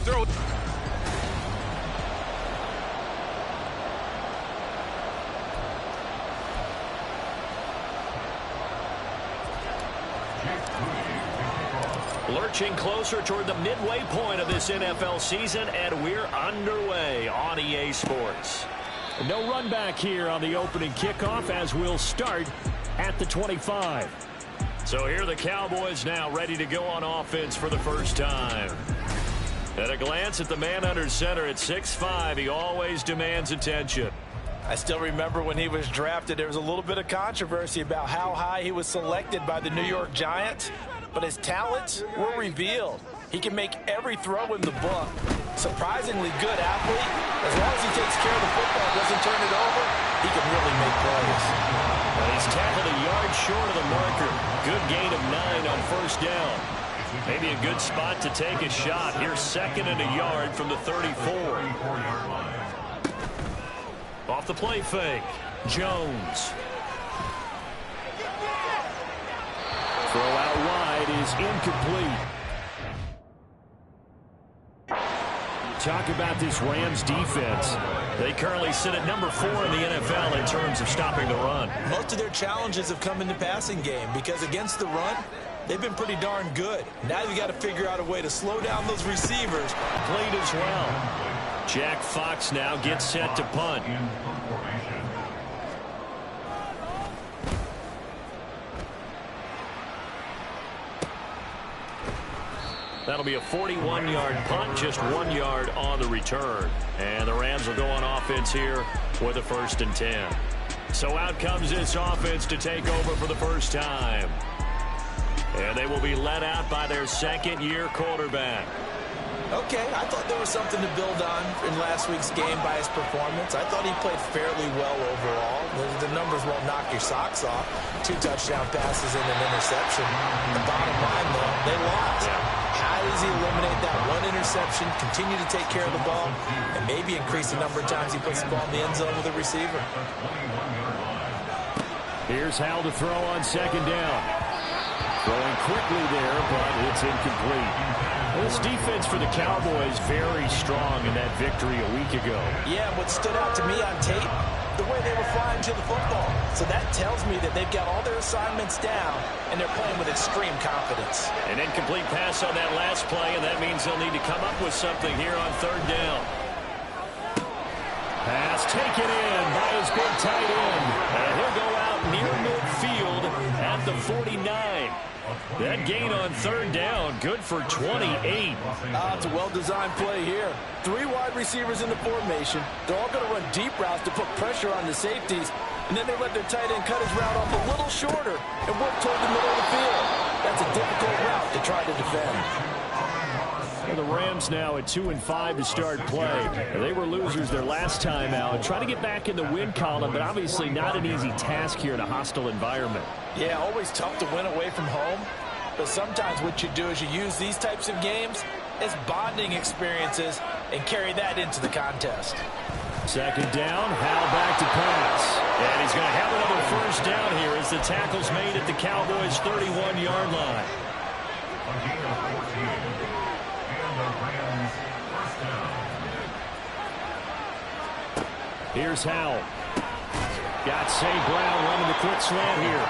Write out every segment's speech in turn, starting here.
throw. Lurching closer toward the midway point of this NFL season, and we're underway on EA Sports. No run back here on the opening kickoff as we'll start at the 25. So here are the Cowboys now ready to go on offense for the first time. At a glance at the man under center at 6'5", he always demands attention. I still remember when he was drafted, there was a little bit of controversy about how high he was selected by the New York Giants, but his talents were revealed. He can make every throw in the book. Surprisingly good athlete. As long as he takes care of the football, doesn't turn it over, he can really make plays. Well, he's tackled a yard short of the marker. Good gain of 9 on first down. Maybe a good spot to take a shot. Here's 2nd and a yard from the 34. Off the play fake. Jones. Throw out wide is incomplete. Talk about this Rams defense. They currently sit at number 4 in the NFL in terms of stopping the run. Most of their challenges have come in the passing game because against the run, they've been pretty darn good. Now you got to figure out a way to slow down those receivers. Played as well. Jack Fox now gets set to punt. That'll be a 41-yard punt, just 1 yard on the return. And the Rams will go on offense here with a 1st and 10. So out comes this offense to take over for the first time. And they will be led out by their 2nd-year quarterback. Okay, I thought there was something to build on in last week's game by his performance. I thought he played fairly well overall. The numbers won't knock your socks off. 2 touchdown passes and an interception. The bottom line, though, they lost. How does he eliminate that 1 interception, continue to take care of the ball, and maybe increase the number of times he puts the ball in the end zone with a receiver? Here's Howell to throw on 2nd down. Throwing quickly there, but it's incomplete. This defense for the Cowboys very strong in that victory a week ago. Yeah, what stood out to me on tape, the way they were flying to the football. So that tells me that they've got all their assignments down, and they're playing with extreme confidence. An incomplete pass on that last play, and that means they'll need to come up with something here on 3rd down. Pass taken in by his big tight end. And he'll go out near midfield at the 49. That gain on 3rd down, good for 28. It's a well-designed play here. 3 wide receivers in the formation. They're all going to run deep routes to put pressure on the safeties. And then they let their tight end cut his route off a little shorter and work toward the middle of the field. That's a difficult route to try to defend. Well, the Rams now at 2-5 to start play. They were losers their last time out. Trying to get back in the win column, but obviously not an easy task here in a hostile environment. Yeah, always tough to win away from home. But sometimes what you do is you use these types of games as bonding experiences and carry that into the contest. 2nd down, Howell back to pass. And he's going to have another 1st down here as the tackle's made at the Cowboys' 31-yard line. Here's Howell. Got St. Brown running the quick slant here.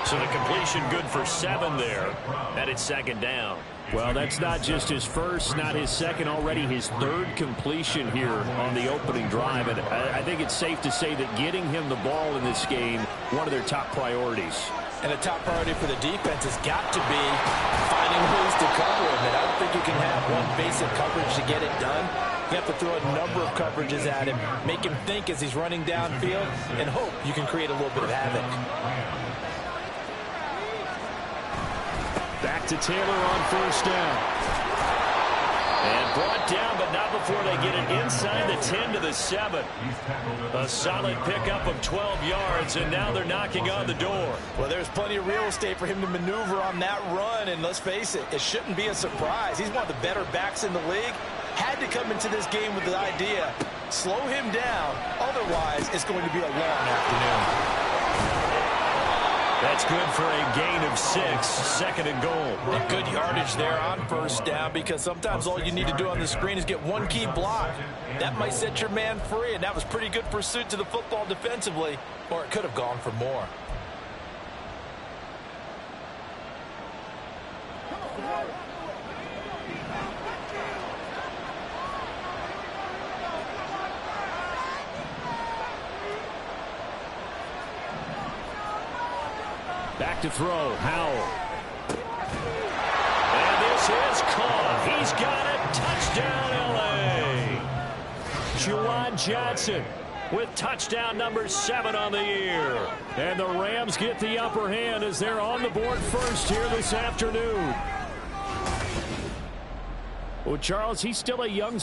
So the completion good for 7 there. And it's 2nd down. Well, that's not just his first, not his second, already his 3rd completion here on the opening drive. And I think it's safe to say that getting him the ball in this game, one of their top priorities. And a top priority for the defense has got to be finding ways to cover him. And I don't think you can have one basic coverage to get it done. You have to throw a number of coverages at him, make him think as he's running downfield, and hope you can create a little bit of havoc. Back to Taylor on 1st down. And brought down, but not before they get it inside the 10 to the 7. A solid pickup of 12 yards, and now they're knocking on the door. Well, there's plenty of real estate for him to maneuver on that run, and let's face it, it shouldn't be a surprise. He's one of the better backs in the league. Had to come into this game with the idea, slow him down, otherwise it's going to be a long afternoon. That's good for a gain of 6, 2nd and goal. And good yardage there on first down, because sometimes all you need to do on the screen is get one key block. That might set your man free, and that was pretty good pursuit to the football defensively, or it could have gone for more. Back to throw, Howell. And this is caught. He's got it. Touchdown, L.A. Juwan Johnson with touchdown number 7 on the year. And the Rams get the upper hand as they're on the board first here this afternoon. Well, Charles, he's still a young...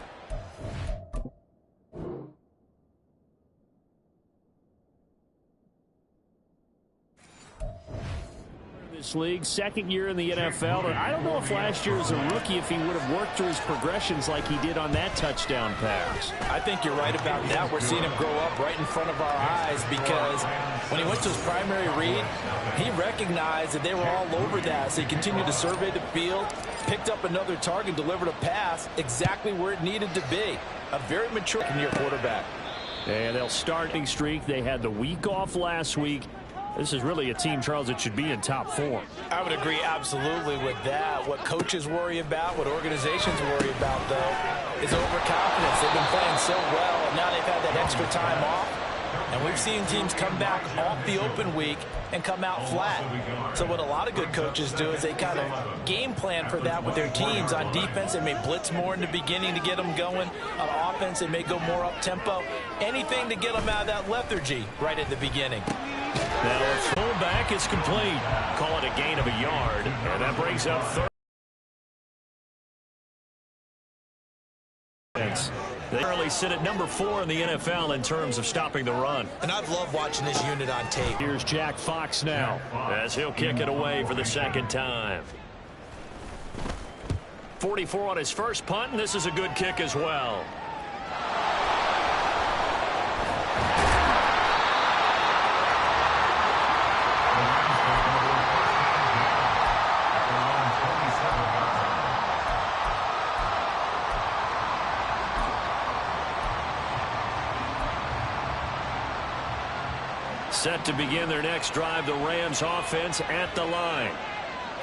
league, 2nd year in the NFL. I don't know if last year as a rookie if he would have worked through his progressions like he did on that touchdown pass. I think you're right about that. We're seeing him grow up right in front of our eyes, because when he went to his primary read, he recognized that they were all over that. So he continued to survey the field, picked up another target, delivered a pass exactly where it needed to be. A very mature year quarterback. And they'll start a streak. They had the week off last week. This is really a team, Charles, that should be in top form. I would agree absolutely with that. What coaches worry about, what organizations worry about, though, is overconfidence. They've been playing so well, and now they've had that extra time off. And we've seen teams come back off the open week and come out flat. So what a lot of good coaches do is they kind of game plan for that with their teams. On defense, they may blitz more in the beginning to get them going. On offense, they may go more up-tempo. Anything to get them out of that lethargy right at the beginning. Now a fullback is complete. Call it a gain of a yard. And that brings up 3rd. They currently sit at number 4 in the NFL in terms of stopping the run. And I've loved watching this unit on tape. Here's Jack Fox now as he'll kick it away for the 2nd time. 44 on his first punt, and this is a good kick as well. Set to begin their next drive, the Rams offense at the line.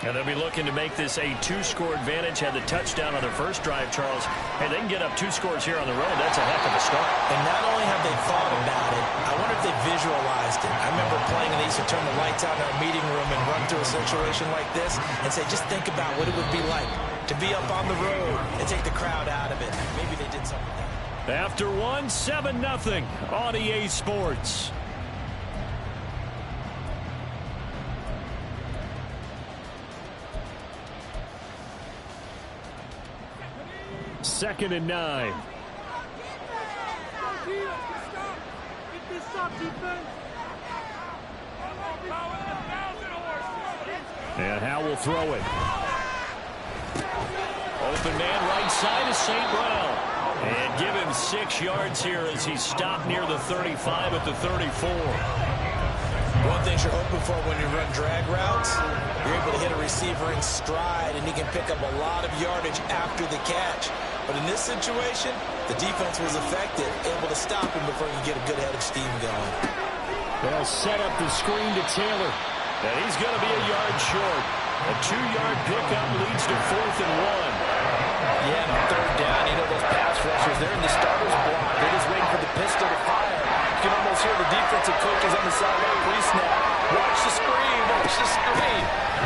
And they'll be looking to make this a 2-score advantage. Had the touchdown on their first drive, Charles. Hey, they can get up 2 scores here on the road. That's a heck of a start. And not only have they thought about it, I wonder if they visualized it. I remember playing, and they used to turn the lights out in our meeting room and run through a situation like this and say, just think about what it would be like to be up on the road and take the crowd out of it. Maybe they did something like that. After 7-0 on EA Sports. Second and 9. And Howell will throw it. Open man right side is St. Brown. And give him 6 yards here as he's stopped near the 35 at the 34. One thing you're hoping for when you run drag routes, you're able to hit a receiver in stride, and he can pick up a lot of yardage after the catch. But in this situation, the defense was effective, able to stop him before he could get a good head of steam going. They'll set up the screen to Taylor. And he's going to be a yard short. A 2-yard pickup leads to 4th and 1. Yeah, and on 3rd down, you know those pass rushers, they're in the starter's block. They're just waiting for the pistol to fire. You can almost hear the defensive coaches on the sideline pre-snap. Watch the screen, watch the screen.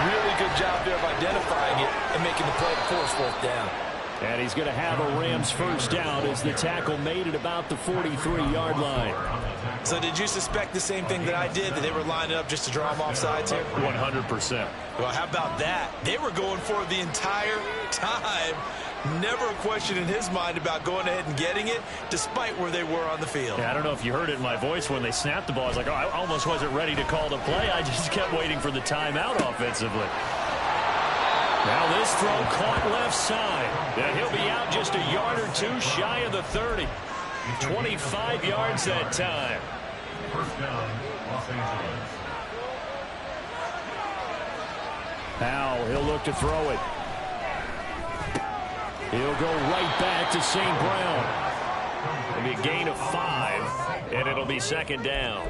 Really good job there of identifying it and making the play to force 4th down. And he's going to have a Rams first down as the tackle made at about the 43-yard line. So did you suspect the same thing that I did, that they were lining up just to draw them off sides here? 100%. Well, how about that? They were going for it the entire time. Never a question in his mind about going ahead and getting it, despite where they were on the field. Yeah, I don't know if you heard it in my voice when they snapped the ball. I was like, oh, I almost wasn't ready to call the play. I just kept waiting for the timeout offensively. Now this throw caught left side. And he'll be out just a yard or 2 shy of the 30. 25 yards that time. First down, Los Angeles. Powell, he'll look to throw it. He'll go right back to St. Brown. It'll be a gain of 5, and it'll be second down.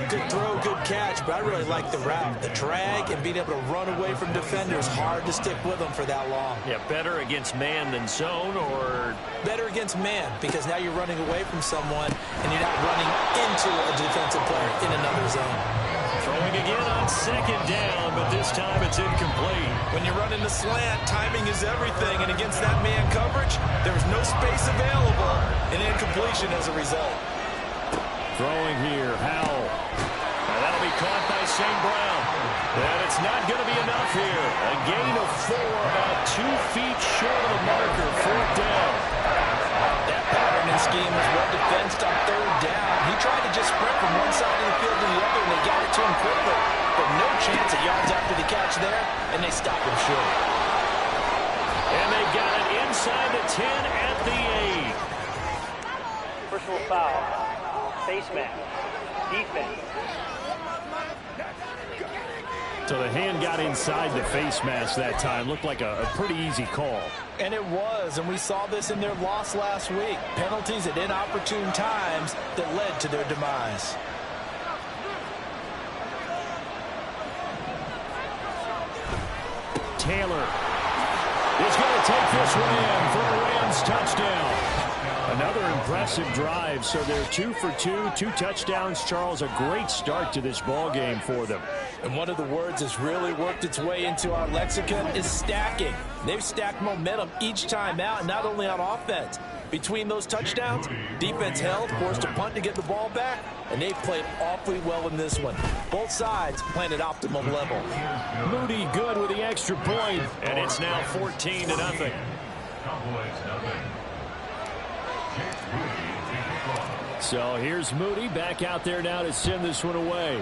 Good throw, good catch, but I really like the route. The drag and being able to run away from defenders, hard to stick with them for that long. Yeah, better against man than zone, or? Better against man, because now you're running away from someone, and you're not running into a defensive player in another zone. Throwing again on second down, but this time it's incomplete. When you're running the slant, timing is everything, and against that man coverage, there's no space available, and incompletion as a result. Throwing here, Howell. Now that'll be caught by St. Brown. And it's not going to be enough here. A gain of 4, about 2 feet short of the marker, 4th down. That pattern and scheme was well defensed on 3rd down. He tried to just sprint from one side of the field to the other, and they got it to him quickly. But no chance at yards after the catch there, and they stopped him short. And they got it inside the 10 at the 8. Personal foul. Face mask. Defense. So the hand got inside the face mask that time. Looked like a pretty easy call. And it was, and we saw this in their loss last week. Penalties at inopportune times that led to their demise. Taylor is going to take this one in for a Rams touchdown. Another impressive drive, so they're 2 for 2, 2 touchdowns. Charles, a great start to this ball game for them. And one of the words that's really worked its way into our lexicon is stacking. They've stacked momentum each time out, and not only on offense. Between those touchdowns, defense held, forced a punt to get the ball back, and they played awfully well in this one. Both sides playing at optimum level. Moody good with the extra point, and it's now 14-0. So here's Moody back out there now to send this one away.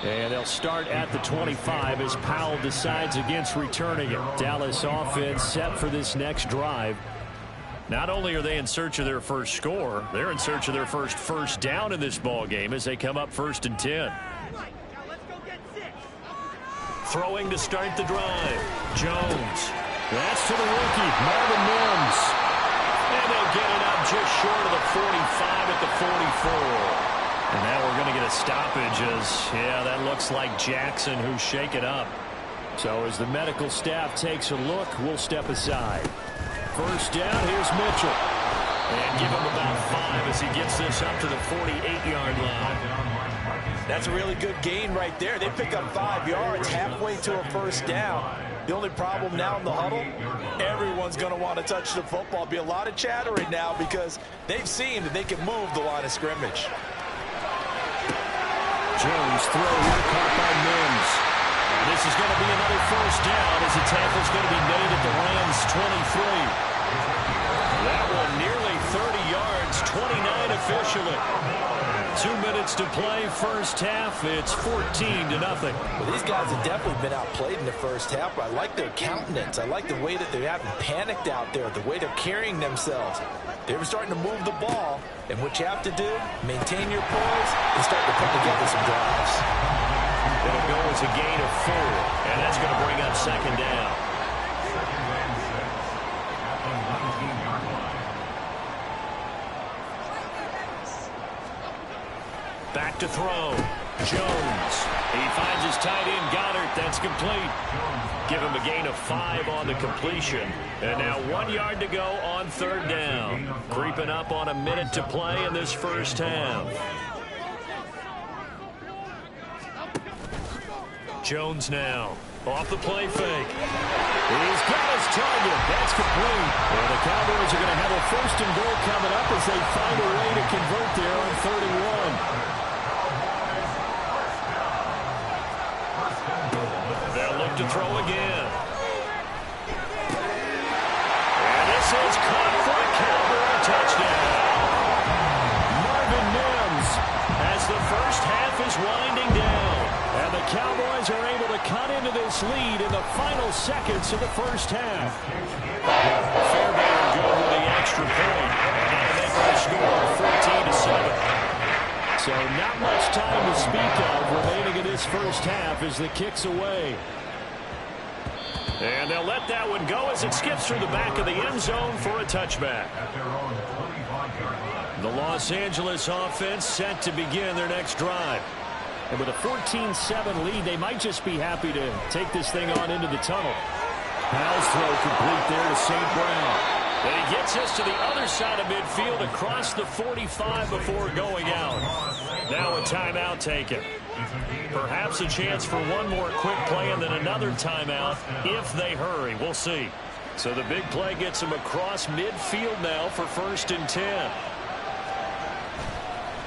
And they'll start at the 25 as Powell decides against returning it. Dallas offense set for this next drive. Not only are they in search of their first score, they're in search of their first down in this ball game as they come up 1st and 10. Throwing to start the drive. Jones. That's to the rookie, Marvin Mims. And they'll get it up just short of the 45 at the 44. And now we're going to get a stoppage as, yeah, that looks like Jackson who's shaken up. So as the medical staff takes a look, we'll step aside. First down, here's Mitchell. And give him about 5 as he gets this up to the 48-yard line. That's a really good gain right there. They pick up 5 yards halfway to a first down. The only problem now in the huddle, everyone's going to want to touch the football. Be a lot of chattering now because they've seen that they can move the line of scrimmage. Jones throw here caught by Mims. This is going to be another first down as the tackle's going to be made at the Rams 23. That one nearly 30 yards, 29 officially. 2 minutes to play, first half. It's 14-0. Well, these guys have definitely been outplayed in the first half, but I like their countenance. I like the way that they haven't panicked out there, the way they're carrying themselves. They were starting to move the ball, and what you have to do, maintain your poise and start to put together some drives. It'll go as a gain of 4, and that's going to bring up second down. Back to throw. Jones. He finds his tight end, Goddard. That's complete. Give him a gain of 5 on the completion. And now 1 yard to go on 3rd down. Creeping up on a minute to play in this first half. Jones now. Off the play fake. He's got his target. That's complete. And the Cowboys are going to have a 1st and goal coming up as they find a way to convert there on 3rd and 1. To throw again. And this is caught for a Cowboy touchdown. Marvin Mims as the first half is winding down. And the Cowboys are able to cut into this lead in the final seconds of the first half. Fairbairn good with the extra point. And they make the score 14-7. So So not much time to speak of remaining in this first half as the kick's away. And they'll let that one go as it skips through the back of the end zone for a touchback. The Los Angeles offense set to begin their next drive. And with a 14-7 lead, they might just be happy to take this thing on into the tunnel. Powell's throw complete there to St. Brown. And he gets us to the other side of midfield across the 45 before going out. Now a timeout taken. Perhaps a chance for one more quick play and then another timeout if they hurry. We'll see. So the big play gets them across midfield now for 1st and 10.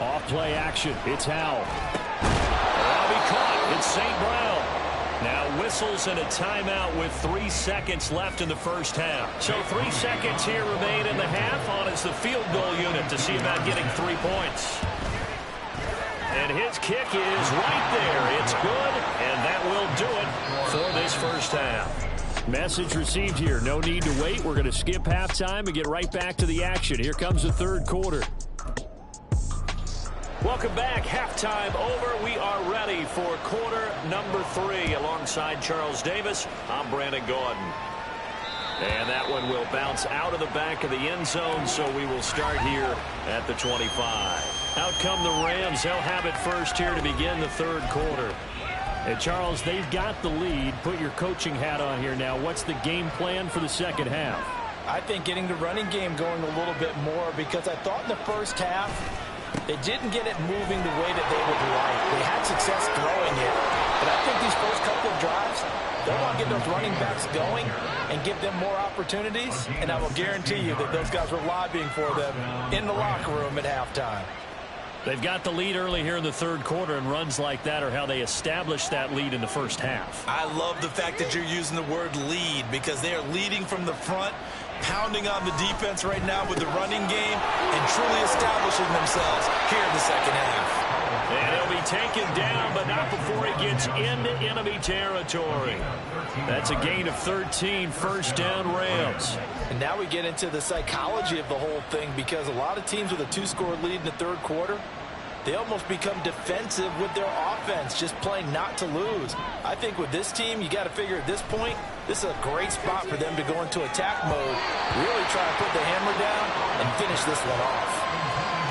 Off play action. It's Howell. That'll be caught. It's St. Brown. Now whistles and a timeout with 3 seconds left in the first half. So 3 seconds here remain in the half on as the field goal unit to see about getting 3 points. And his kick is right there. It's good, and that will do it for this first half. Message received here. No need to wait. We're going to skip halftime and get right back to the action. Here comes the third quarter. Welcome back. Halftime over. We are ready for quarter number 3. Alongside Charles Davis, I'm Brandon Gordon. And that one will bounce out of the back of the end zone, so we will start here at the 25. Out come the Rams. They'll have it first here to begin the third quarter. And Charles, they've got the lead. Put your coaching hat on here now. What's the game plan for the second half? I think getting the running game going a little bit more, because I thought in the first half they didn't get it moving the way that they would like. They had success throwing it, but I think these first couple of drives, they want to get those running backs going and give them more opportunities, and I will guarantee you that those guys were lobbying for them in the locker room at halftime. They've got the lead early here in the third quarter, and runs like that are how they establish that lead in the first half. I love the fact that you're using the word lead, because they are leading from the front, pounding on the defense right now with the running game, and truly establishing themselves here in the second half. And he'll be taken down, but not before he gets into enemy territory. That's a gain of 13, first down Rams. And now we get into the psychology of the whole thing, because a lot of teams with a 2-score lead in the third quarter, they almost become defensive with their offense, just playing not to lose. I think with this team, you got to figure at this point, this is a great spot for them to go into attack mode, really try to put the hammer down and finish this one off.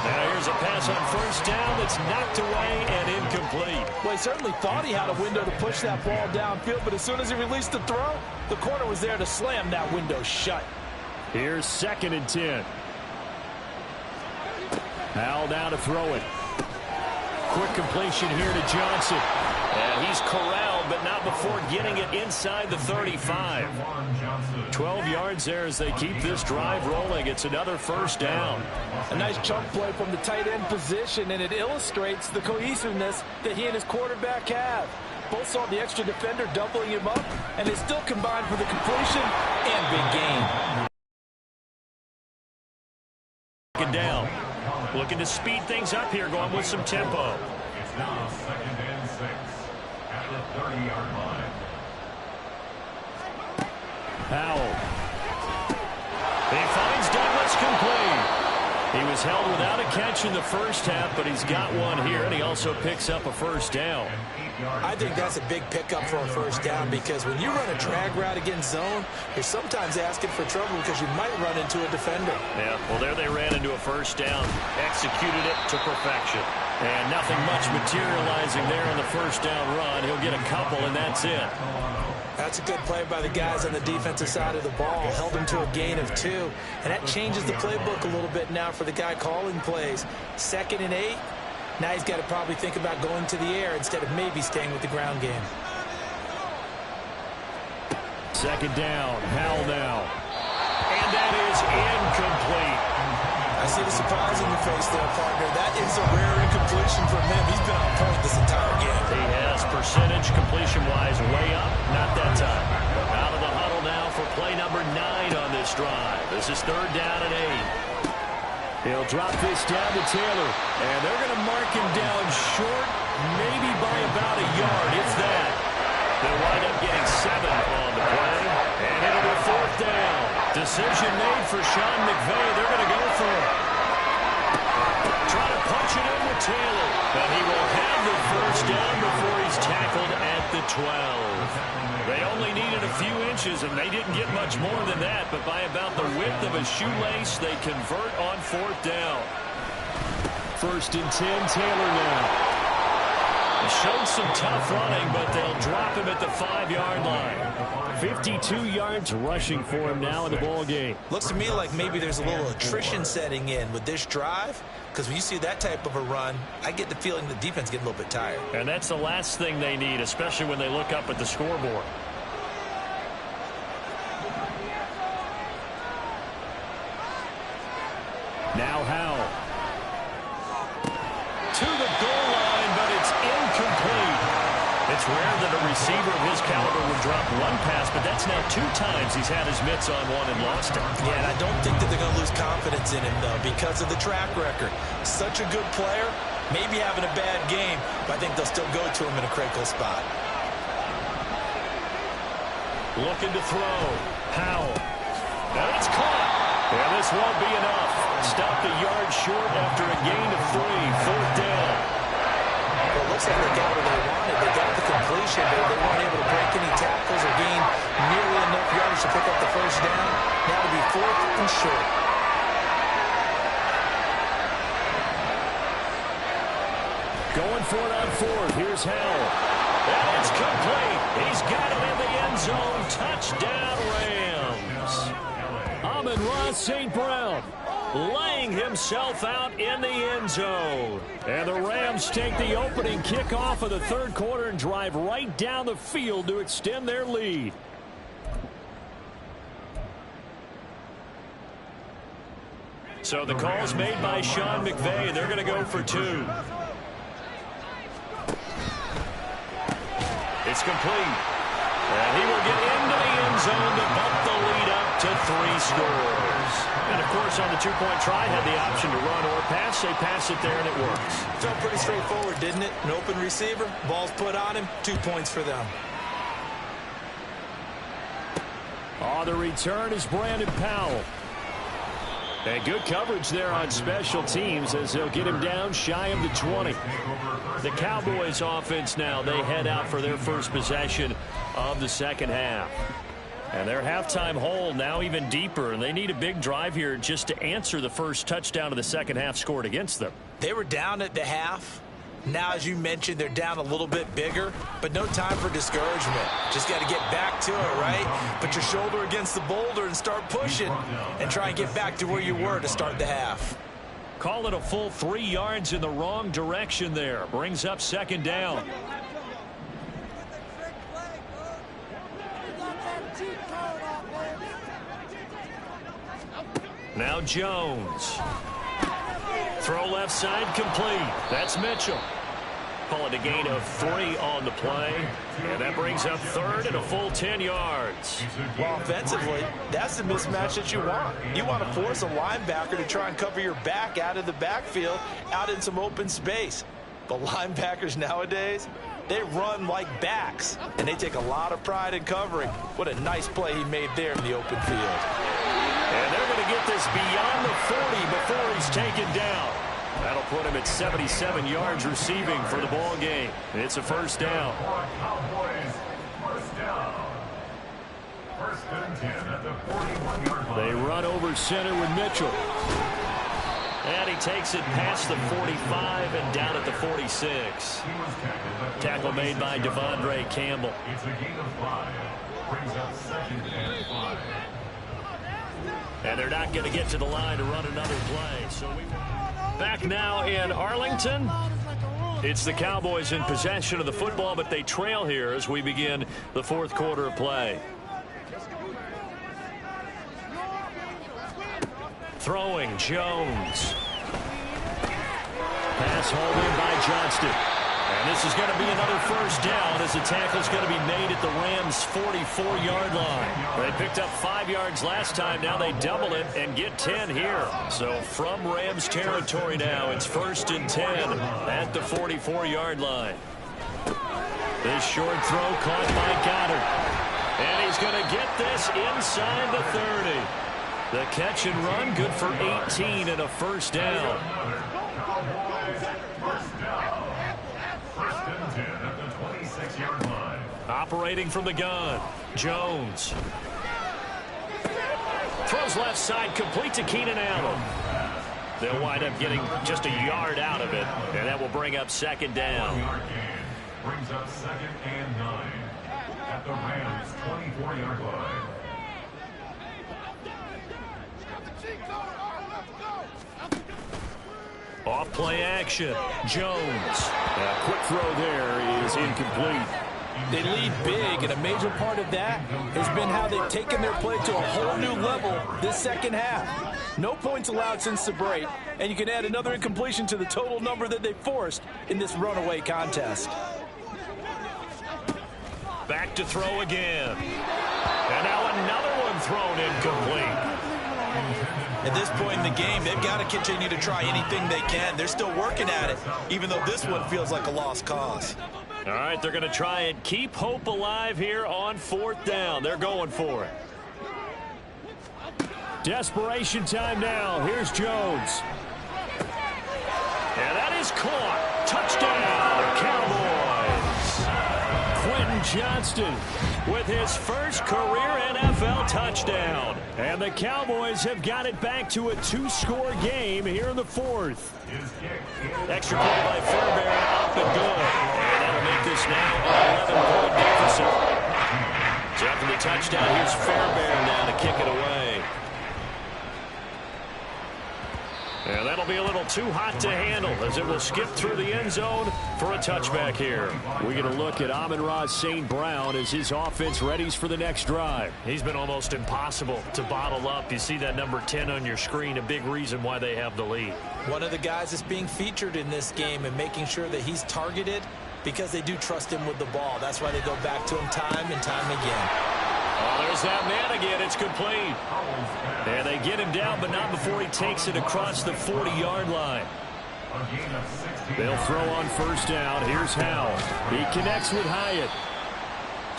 Now here's a pass on first down that's knocked away and incomplete. Well, he certainly thought he had a window to push that ball downfield, but as soon as he released the throw, the corner was there to slam that window shut. Here's 2nd and 10. Howell now to throw it. Quick completion here to Johnson. And he's corralled, but not before getting it inside the 35. 12 yards there as they keep this drive rolling. It's another first down. A nice chunk play from the tight end position, and it illustrates the cohesiveness that he and his quarterback have. Both saw the extra defender doubling him up, and they still combined for the completion and big gain. Second down. Looking to speed things up here, going with some tempo. It's now 2nd and 6 at the 30-yard line. Powell. He finds Douglas complete. He was held without a catch in the first half, but he's got one here, and he also picks up a first down. I think that's a big pickup for a first down, because when you run a drag route against zone, you're sometimes asking for trouble because you might run into a defender. Yeah, well, there they ran into a first down, executed it to perfection. And nothing much materializing there on the first down run. He'll get a couple, and that's it. That's a good play by the guys on the defensive side of the ball. Held him to a gain of 2. And that changes the playbook a little bit now for the guy calling plays. 2nd and 8. Now he's got to probably think about going to the air instead of maybe staying with the ground game. 2nd down. Howell now. And that is incomplete. I see the surprise in your face there, partner. That is a rare incompletion from him. He's been on point this entire game. He has percentage completion-wise way up. Not that time. Out of the huddle now for play number 9 on this drive. This is 3rd down and 8. He'll drop this down to Taylor. And they're going to mark him down short, maybe by about a yard, if that. They'll wind up getting 7 on the play. And it'll be 4th down. Decision made for Sean McVay. They're going to go for it. Trying to punch it in with Taylor. And he will have the first down before he's tackled at the 12. They only needed a few inches, and they didn't get much more than that. But by about the width of a shoelace, they convert on fourth down. 1st and 10, Taylor now. Showed some tough running, but they'll drop him at the 5-yard line. 52 yards rushing for him now in the ball game. Looks to me like maybe there's a little attrition setting in with this drive, because when you see that type of a run, I get the feeling the defense getting a little bit tired. And that's the last thing they need, especially when they look up at the scoreboard. Now Howell. To the goal line, but it's incomplete. It's rare that a receiver of his caliber would drop one pass, but that's now 2 times he's had his mitts on one and lost it. Yeah, and I don't think that they're going to lose confidence in him, though, because of the track record. Such a good player, maybe having a bad game, but I think they'll still go to him in a critical spot. Looking to throw. Howell. Now it's caught. And this won't be enough. Stopped a yard short after a gain of 3. 4th down. Well, it looks like they got what they wanted. They got the completion, but they weren't able to break any tackles or gain nearly enough yards to pick up the first down. Now to be 4th and short. Going for it on 4th. Here's Howell. And it's complete. He's got it in the end zone. Touchdown, Rams. Amon-Ra St. Brown laying himself out in the end zone. And the Rams take the opening kickoff of the 3rd quarter and drive right down the field to extend their lead. So the call's made by Sean McVay. They're going to go for 2. It's complete. And he will get into the end zone to bump the lead up to 3 scores. And, of course, on the 2-point try, had the option to run or pass. They pass it there, and it works. Felt pretty straightforward, didn't it? An open receiver, ball's put on him, 2 points for them. On the return is Brandon Powell. And good coverage there on special teams as they'll get him down shy of the 20. The Cowboys offense now, they head out for their first possession of the second half. And their halftime hole now even deeper, and they need a big drive here just to answer the first touchdown of the second half scored against them. They were down at the half. Now, as you mentioned, they're down a little bit bigger, but no time for discouragement. Just got to get back to it, right? Put your shoulder against the boulder and start pushing and try and get back to where you were to start the half. Call it a full 3 yards in the wrong direction there. Brings up second down. Now Jones. Throw left side complete. That's Mitchell. Call it a gain of 3 on the play. And that brings up 3rd and a full 10 yards. Well, offensively, that's the mismatch that you want. You want to force a linebacker to try and cover your back out of the backfield, out in some open space. But linebackers nowadays, they run like backs, and they take a lot of pride in covering. What a nice play he made there in the open field. And they're going to get this beyond the 40 before he's taken down. That'll put him at 77 yards receiving for the ball game. It's a first down. Cowboys, first down. 1st and 10 at the 41-yard line. They run over center with Mitchell. And he takes it past the 45 and down at the 46. Tackle made by Devondre Campbell. It's a gain of 5. Brings up 2nd and 5. And they're not going to get to the line to run another play. So back now in Arlington. It's the Cowboys in possession of the football, but they trail here as we begin the 4th quarter of play. Throwing Jones. Pass hauled in by Johnston. And this is going to be another first down as the tackle's going to be made at the Rams' 44-yard line. They picked up 5 yards last time. Now they double it and get 10 here. So from Rams territory now, it's 1st and 10 at the 44-yard line. This short throw caught by Goddard. And he's going to get this inside the 30. The catch and run good for 18 and a first down. Separating from the gun. Jones. Throws left side, complete to Keenan Allen. They'll wind up getting just a yard out of it, and that will bring up second down. Brings up 2nd and 9 at the Rams' 24-yard line. Off play action. Jones. A quick throw there is incomplete. They lead big, and a major part of that has been how they've taken their play to a whole new level this second half. No points allowed since the break, and you can add another incompletion to the total number that they forced in this runaway contest. Back to throw again. And now another one thrown incomplete. At this point in the game, they've got to continue to try anything they can. They're still working at it, even though this one feels like a lost cause. All right, they're going to try and keep hope alive here on 4th down. They're going for it. Desperation time now. Here's Jones. And that is caught. Touchdown, Cowboys. Quentin Johnston with his first career NFL touchdown. And the Cowboys have got it back to a 2-score game here in the 4th. Extra point by Fairbairn, up and good. And that'll make this now an 11-point deficit. So after the touchdown, here's Fairbairn now to kick it away. And that'll be a little too hot to handle as it will skip through the end zone for a touchback here. We get a look at Amon-Ra St. Brown as his offense readies for the next drive. He's been almost impossible to bottle up. You see that number 10 on your screen, a big reason why they have the lead. One of the guys that's being featured in this game and making sure that he's targeted because they do trust him with the ball. That's why they go back to him time and time again. Oh, there's that man again. It's complete. And they get him down, but not before he takes it across the 40-yard line. They'll throw on 1st down. Here's Howell. He connects with Hyatt.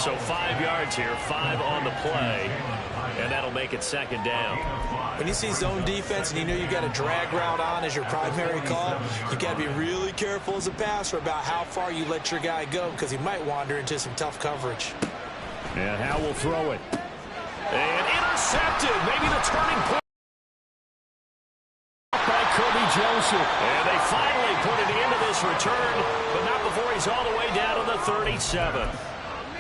So 5 yards here, 5 on the play, and that'll make it 2nd down. When you see zone defense and you know you've got a drag route on as your primary call, you got to be really careful as a passer about how far you let your guy go because he might wander into some tough coverage. And Howell will throw it. And intercepted. Maybe the turning point by Kobe Joseph. And they finally put it into this return, but not before he's all the way down to the 37.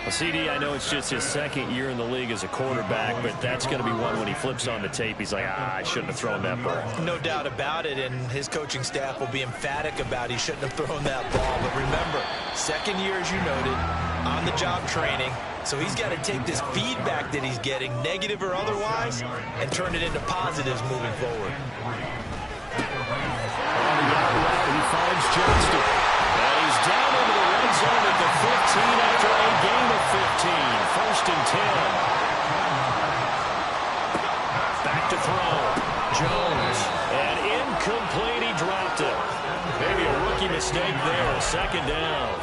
Well, CD, I know it's just his 2nd year in the league as a quarterback, but that's going to be one when he flips on the tape. He's like, I shouldn't have thrown that ball. No doubt about it, and his coaching staff will be emphatic about he shouldn't have thrown that ball. But remember, 2nd year, as you noted, on-the-job training. So he's got to take this feedback that he's getting, negative or otherwise, and turn it into positives moving forward. He finds Johnston. And he's down into the red zone at the 15 after a gain of 15. 1st and 10. Back to throw. Jones. And incomplete. He dropped it. Maybe a rookie mistake there. 2nd down.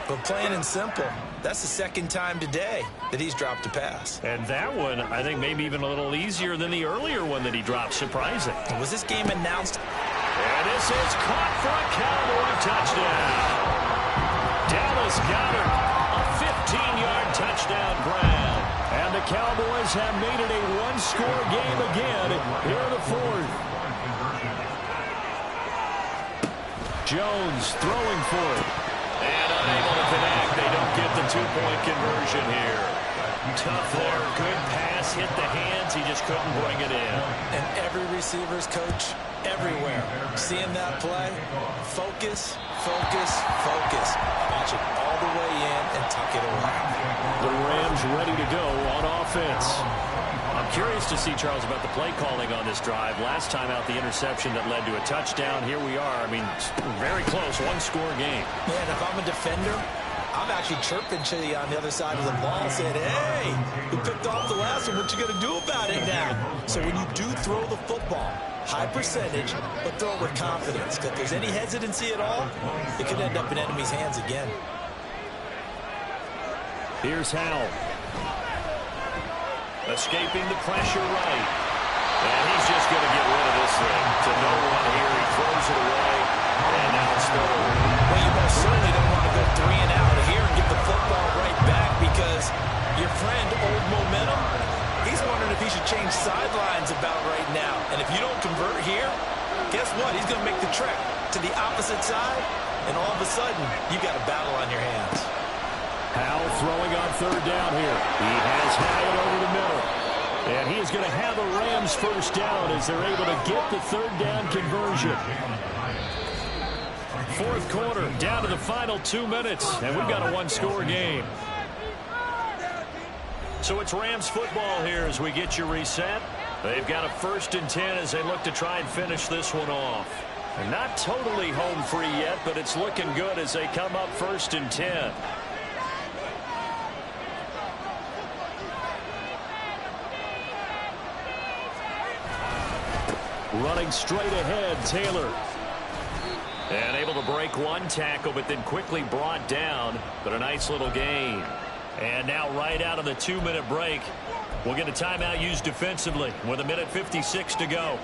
But plain and simple, that's the 2nd time today that he's dropped a pass. And that one, I think, maybe even a little easier than the earlier one that he dropped. Surprising. Was this game announced? And this is caught for a Cowboy touchdown. Dallas Goedert, a 15-yard touchdown grab. And the Cowboys have made it a 1-score game again here in the 4th. Jones throwing for it. And unable to connect. They don't get the 2-point conversion here. Tough there. Good pass. Hit the hands. He just couldn't bring it in. And every receiver's coach everywhere. Seeing that play, focus, focus, focus. Watch it all the way in and tuck it away. The Rams ready to go on offense. I'm curious to see, Charles, about the play calling on this drive. Last time out, the interception that led to a touchdown. Here we are. I mean, very close, 1-score game. Man, if I'm a defender, I'm actually chirping to you on the other side of the ball saying, hey, who picked off the last one? What you going to do about it now? So when you do throw the football, high percentage, but throw it with confidence. If there's any hesitancy at all, it could end up in enemy's hands again. Here's Howell. Escaping the pressure right. And he's just going to get rid of this thing. To no one here. He throws it away. And now it's thrown. Well, you most certainly don't want to go 3 and out here and give the football right back Your friend, Old Momentum, he's wondering if he should change sidelines about right now. And if you don't convert here, guess what? He's going to make the trek to the opposite side, and all of a sudden, you got a battle on your hands. Howell throwing on third down here. He has Howell over the middle. And he is going to have the Rams first down as they're able to get the third down conversion. Fourth quarter, down to the final 2 minutes, and we've got a one-score game. So it's Rams football here as we get you reset. They've got a 1st and 10 as they look to try and finish this one off. They're not totally home free yet, but it's looking good as they come up 1st and 10. Running straight ahead, Taylor. And able to break one tackle, but then quickly brought down. But a nice little gain. And now right out of the 2-minute break, we'll get a timeout used defensively with 1:56 to go.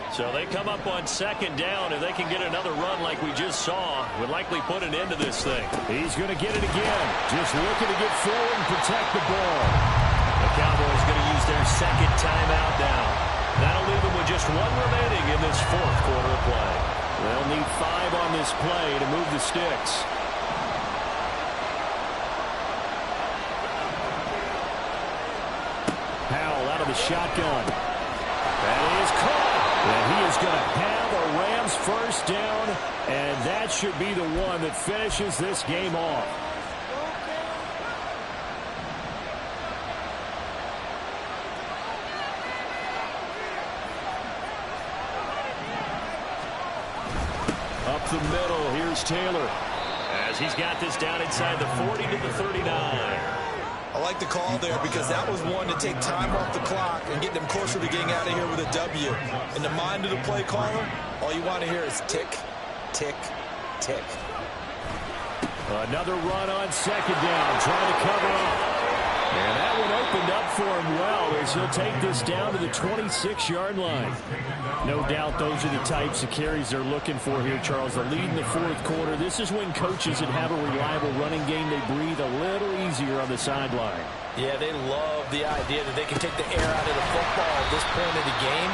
So they come up on 2nd down. If they can get another run like we just saw, would likely put an end to this thing. He's going to get it again. Just looking to get forward and protect the ball. The Cowboys going to use their 2nd timeout now. That'll leave them with just 1 remaining in this 4th quarter of play. They'll need 5 on this play to move the sticks. Howell out of the shotgun. That is caught. And he is going to have a Rams first down, and that should be the one that finishes this game off. Up the middle, here's Taylor. As he's got this down inside the 40 to the 39. I like the call there because that was one to take time off the clock and get them closer to getting out of here with a W. In the mind of the play caller, all you want to hear is tick, tick, tick. Another run on 2nd down, trying to cover up. And that one opened up for him well as he'll take this down to the 26-yard line. No doubt those are the types of carries they're looking for here, Charles. The lead in the 4th quarter. This is when coaches that have a reliable running game, they breathe a little easier on the sideline. Yeah, they love the idea that they can take the air out of the football at this point of the game.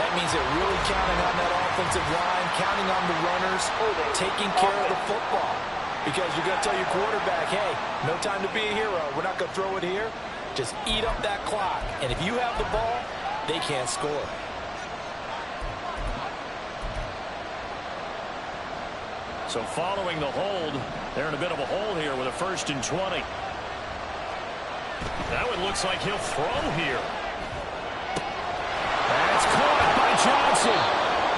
That means they're really counting on that offensive line, counting on the runners, taking care of the football. Because you're going to tell your quarterback, hey, no time to be a hero. We're not going to throw it here. Just eat up that clock. And if you have the ball, they can't score. So following the hold, they're in a bit of a hole here with a 1st and 20. That one looks like he'll throw here. That's caught by Johnson.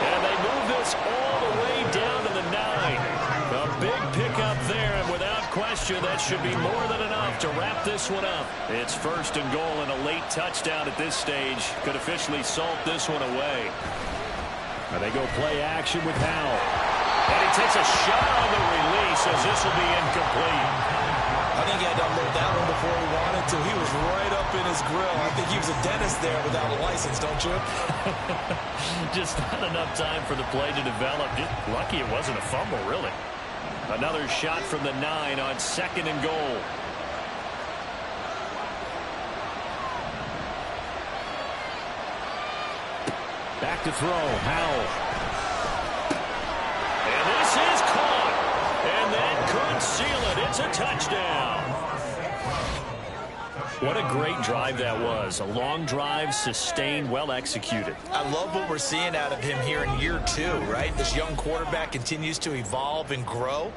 And they move this all the way down to the 9. A big pickup there, and without question, that should be more than enough to wrap this one up. It's 1st and goal, and a late touchdown at this stage could officially salt this one away. And they go play action with Howell. And he takes a shot on the release as this will be incomplete. I think he had to unload that one before he wanted to. He was right up in his grill. I think he was a dentist there without a license, don't you? Just not enough time for the play to develop. Just lucky it wasn't a fumble, really. Another shot from the 9 on 2nd and goal. Back to throw, Howell. And this is caught. And that could seal it. It's a touchdown. What a great drive that was. A long drive, sustained, well executed. I love what we're seeing out of him here in year 2, right? This young quarterback continues to evolve and grow.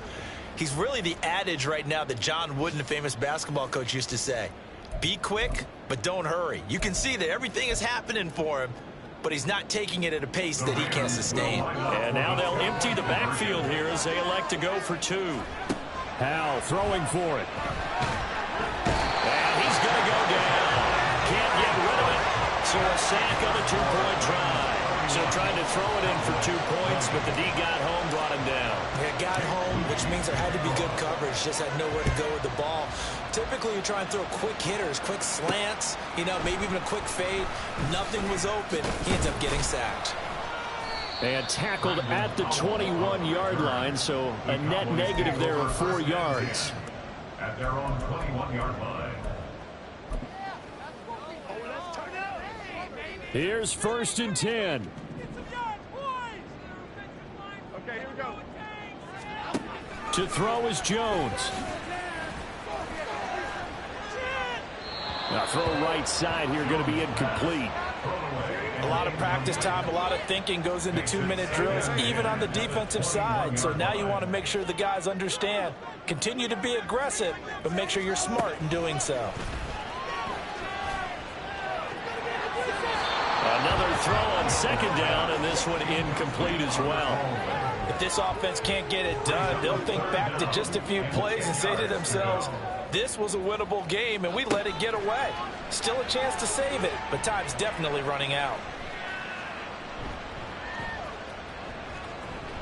He's really the adage right now that John Wooden, the famous basketball coach, used to say. Be quick, but don't hurry. You can see that everything is happening for him, but he's not taking it at a pace that he can't sustain. And now they'll empty the backfield here as they elect to go for 2. Howell throwing for it. And he's going to go down. Can't get rid of it. So a sack on a 2-point try. So trying to throw it in for 2 points, but the D got home, brought him down. Yeah, got home, which means there had to be good coverage. Just had nowhere to go with the ball. Typically, you try and throw quick hitters, quick slants, maybe even a quick fade. Nothing was open. He ends up getting sacked. And tackled at the 21-yard line, so a net negative there of 4 yards. At their own 21-yard line. Here's 1st and 10. Okay, here we go. To throw is Jones. Now throw right side here, going to be incomplete. A lot of practice time, a lot of thinking goes into 2-minute drills, even on the defensive side. So now you want to make sure the guys understand. Continue to be aggressive, but make sure you're smart in doing so. Another throw on 2nd down, and this one incomplete as well. If this offense can't get it done, they'll think back to just a few plays and say to themselves, this was a winnable game, and we let it get away. Still a chance to save it, but time's definitely running out.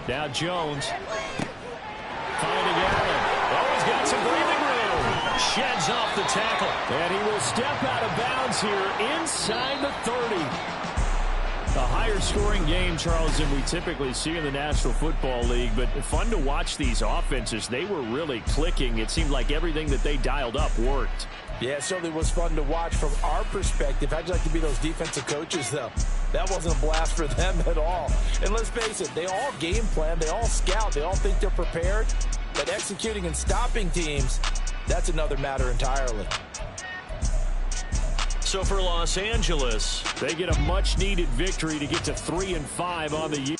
Now Jones finding Allen. Oh, he's got some breathing room. Sheds off the tackle. And he will step out of bounds here inside the 30. A higher scoring game, Charles, than we typically see in the National Football League, but fun to watch these offenses. They were really clicking. It seemed like everything that they dialed up worked. Yeah, it certainly was fun to watch from our perspective. How'd you like to be those defensive coaches, though? That wasn't a blast for them at all. And let's face it, they all game plan, they all scout, they all think they're prepared. But executing and stopping teams, that's another matter entirely. So for Los Angeles, they get a much-needed victory to get to 3-5 on the year.